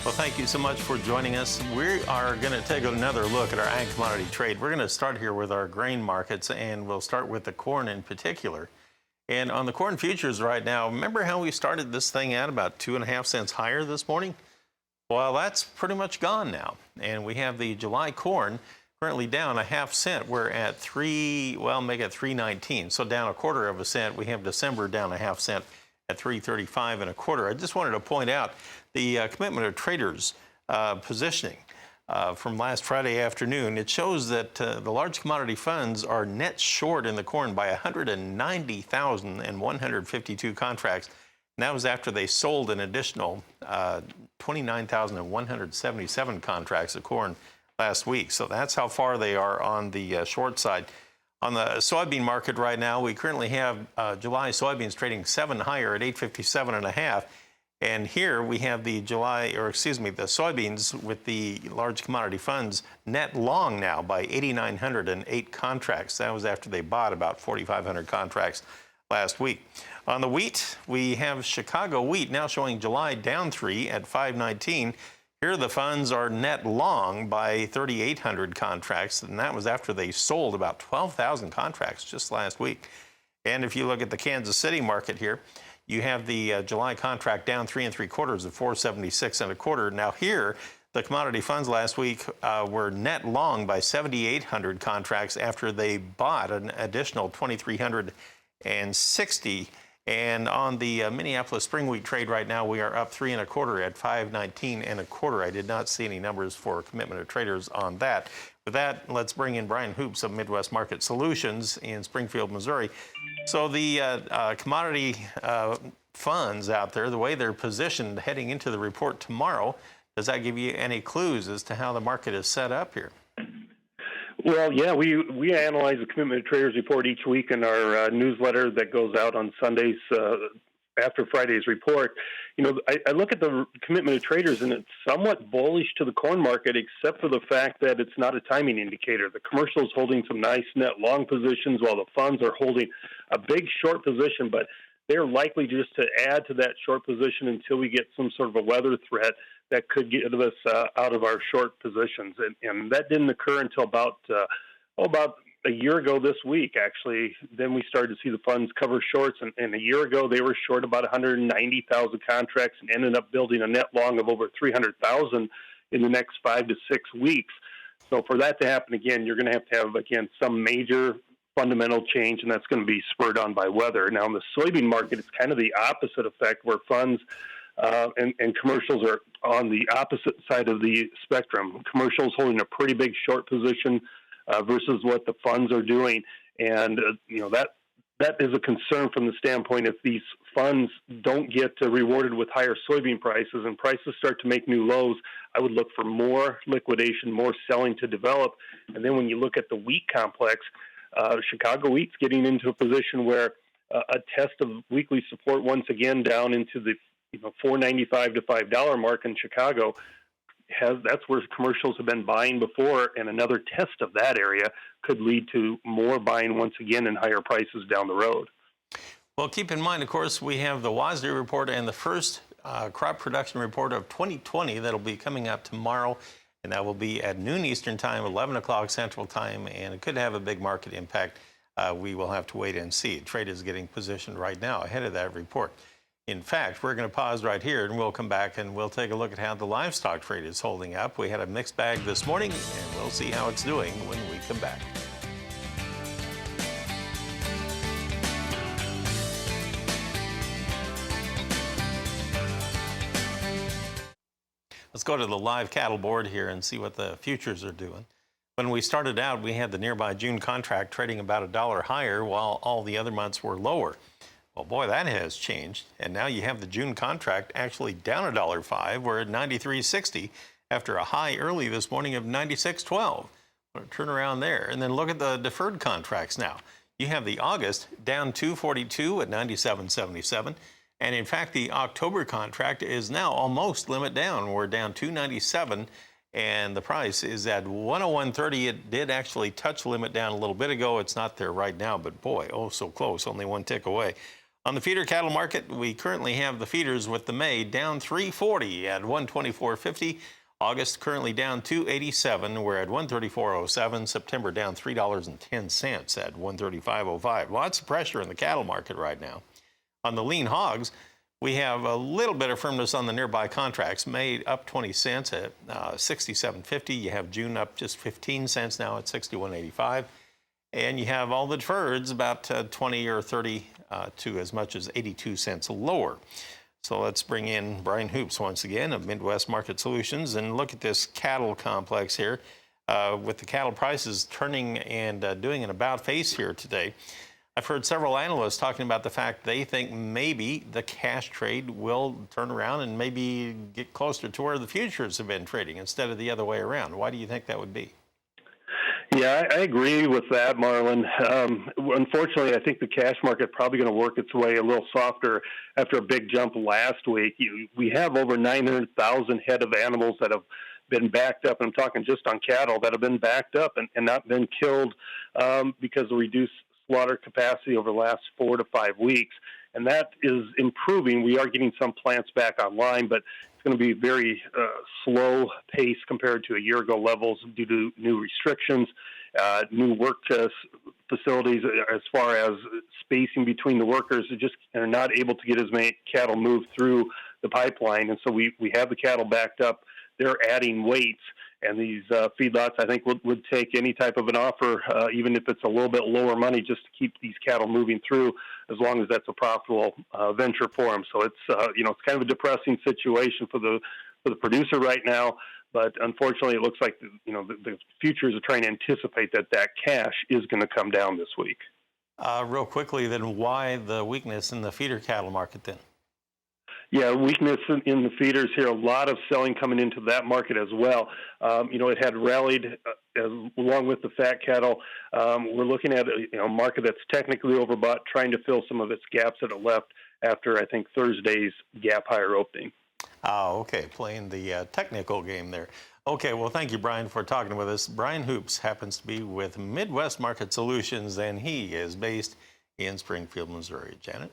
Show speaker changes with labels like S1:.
S1: Well, thank you so much for joining us. We are going to take another look at our ag commodity trade. We're going to start here with our grain markets, and we'll start with the corn in particular. And on the corn futures right now, remember how we started this thing at about 2.5 cents higher this morning? Well, that's pretty much gone now. And we have the July corn currently down 0.5 cent. We're at make it 3.19, so down 1/4 cent. We have December down 0.5 cent at 3.35 1/4. I just wanted to point out the commitment of traders positioning from last Friday afternoon. It shows that the large commodity funds are net short in the corn by 190,152 contracts. And that was after they sold an additional 29,177 contracts of corn last week. So that's how far they are on the short side. On the soybean market right now, we currently have July soybeans trading 7 higher at 857.5. And here we have the the soybeans with the large commodity funds net long now by 8,908 contracts. That was after they bought about 4,500 contracts last week. On the wheat, we have Chicago wheat now showing July down 3 at 519. Here the funds are net long by 3,800 contracts, and that was after they sold about 12,000 contracts just last week. And if you look at the Kansas City market here, you have the July contract down 3 3/4 at 476 1/4. Now here, the commodity funds last week were net long by 7,800 contracts after they bought an additional 2,360. And on the Minneapolis spring wheat trade right now, we are up 3 1/4 at 519 1/4. I did not see any numbers for commitment of traders on that. With that, let's bring in Brian Hoops of Midwest Market Solutions in Springfield, Missouri. So the commodity funds out there, the way they're positioned heading into the report tomorrow, does that give you any clues as to how the market is set up here?
S2: Well, yeah, we analyze the commitment of traders report each week in our newsletter that goes out on Sundays after Friday's report. You know, I look at the commitment of traders, and it's somewhat bullish to the corn market, except for the fact that it's not a timing indicator. The commercial is holding some nice net long positions, while the funds are holding a big short position, but they're likely just to add to that short position until we get some sort of a weather threat that could get us out of our short positions. And that didn't occur until about a year ago this week, actually. Then we started to see the funds cover shorts, and a year ago they were short about 190,000 contracts and ended up building a net long of over 300,000 in the next 5 to 6 weeks. So for that to happen again, you're going to have again, some major fundamental change, and that's going to be spurred on by weather. Now, in the soybean market, it's kind of the opposite effect, where funds and commercials are on the opposite side of the spectrum. Commercials holding a pretty big short position versus what the funds are doing, and that is a concern from the standpoint if these funds don't get rewarded with higher soybean prices and prices start to make new lows. I would look for more liquidation, more selling to develop. And then when you look at the wheat complex, Chicago wheat's getting into a position where a test of weekly support once again down into the $4.95 to $5 mark in Chicago. That's where commercials have been buying before, and another test of that area could lead to more buying once again and higher prices down the road.
S1: Well, keep in mind, of course, we have the WASDE report and the first crop production report of 2020 that'll be coming up tomorrow, and that will be at noon Eastern Time, 11 o'clock Central Time, and it could have a big market impact. We will have to wait and see. Trade is getting positioned right now ahead of that report. In fact, we're going to pause right here, and we'll come back and we'll take a look at how the livestock trade is holding up. We had a mixed bag this morning, and we'll see how it's doing when we come back. Let's go to the live cattle board here and see what the futures are doing. When we started out, we had the nearby June contract trading about $1 higher while all the other months were lower. Well, boy, that has changed. And now you have the June contract actually down $1.05. We're at 93.60 after a high early this morning of 96.12. Turn around there. And then look at the deferred contracts now. You have the August down 242 at 97.77. And in fact, the October contract is now almost limit down. We're down 297. And the price is at 101.30. It did actually touch limit down a little bit ago. It's not there right now, but boy, oh, so close, only one tick away. On the feeder cattle market, we currently have the feeders with the May down 340 at 124.50. August currently down 287. We're at 134.07. September down $3.10 at 135.05. Lots of pressure in the cattle market right now. On the lean hogs, we have a little bit of firmness on the nearby contracts. May up 20 cents at 67.50. You have June up just 15 cents now at 61.85. And you have all the deferreds about 20 or 30 to as much as 82 cents lower. So let's bring in Brian Hoops once again of Midwest Market Solutions and look at this cattle complex here with the cattle prices turning and doing an about face here today. I've heard several analysts talking about the fact they think maybe the cash trade will turn around and maybe get closer to where the futures have been trading instead of the other way around. Why do you think that would be?
S2: Yeah, I agree with that, Marlon. Unfortunately, I think the cash market probably going to work its way a little softer after a big jump last week. We have over 900,000 head of animals that have been backed up, and I'm talking just on cattle, that have been backed up and not been killed because of reduced slaughter capacity over the last 4 to 5 weeks. And that is improving. We are getting some plants back online, but it's going to be very slow pace compared to a year ago levels due to new restrictions, new work facilities as far as spacing between the workers. Just are not able to get as many cattle moved through the pipeline. And so we have the cattle backed up. They're adding weights. And these feedlots, I think, would take any type of an offer, even if it's a little bit lower money, just to keep these cattle moving through, as long as that's a profitable venture for them. So it's it's kind of a depressing situation for the producer right now. But unfortunately, it looks like the futures are trying to anticipate that cash is going to come down this week.
S1: Real quickly, then, why the weakness in the feeder cattle market then?
S2: Yeah, weakness in the feeders here. A lot of selling coming into that market as well. It had rallied along with the fat cattle. We're looking at a market that's technically overbought, trying to fill some of its gaps that are left after, I think, Thursday's gap higher opening.
S1: Oh, okay, playing the technical game there. Okay, well, thank you, Brian, for talking with us. Brian Hoops happens to be with Midwest Market Solutions, and he is based in Springfield, Missouri. Janet?